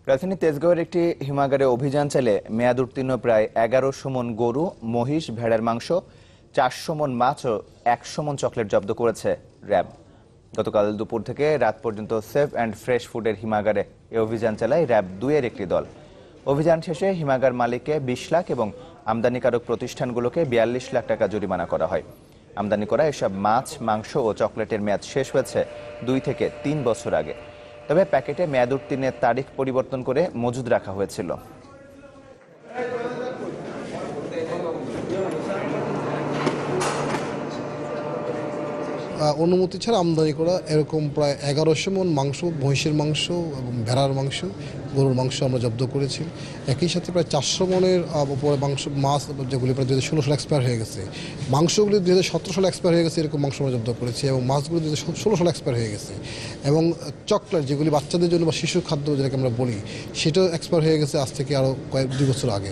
রাজধানী তেজগাঁওয়ের একটি হিমাগারে অভিযান চালে মেয়াদ উত্তীর্ণ প্রায় 1100 মণ গরু, মহিষ, ভেড়ার মাংস, 400 মণ মাছ ও 100 মণ চকলেট জব্দ করেছে র্যাব। গতকাল দুপুর থেকে রাত পর্যন্ত সেভ অ্যান্ড ফ্রেশ ফুডের হিমাগারে এ অভিযান চালায় র্যাব 2 এর একটি দল। অভিযান শেষে হিমাগার মালিককে 20 লাখ এবং আমদানিকারক প্রতিষ্ঠানগুলোকে 42 লাখ টাকা জরিমানা করা হয়। আমদানি করা এসব মাছ, মাংস ও চকলেটের মেয়াদ শেষ হয়েছে 2 থেকে 3 বছর আগে। তবে প্যাকেটে মেয়াদ উত্তীর্ণের তারিখ পরিবর্তন করে মজুদ রাখা হয়েছিল। অনুমতি ছাড়া আমদানি করা এরকম প্রায় 1100 মণ মাংস, মহিষের মাংস এবং ভেড়ার মাংস, গরুর মাংস আমরা জব্দ করেছি। একই সাথে প্রায় 400 মণের উপরে মাংস, মাছ যেগুলি প্রায় 2016 সালে এক্সপায়ার হয়ে গেছে, মাংসগুলি 2017 সালে এক্সপায়ার হয়ে গেছে এরকম মাংস আমরা জব্দ করেছি এবং মাছগুলি 2016 সালে এক্সপায়ার হয়ে গেছে। এবং চকলেট যেগুলি বাচ্চাদের জন্য বা শিশুর খাদ্য যেটাকে আমরা বলি, সেটাও এক্সপায়ার হয়ে গেছে আজ থেকে আরও 2 বছর আগে।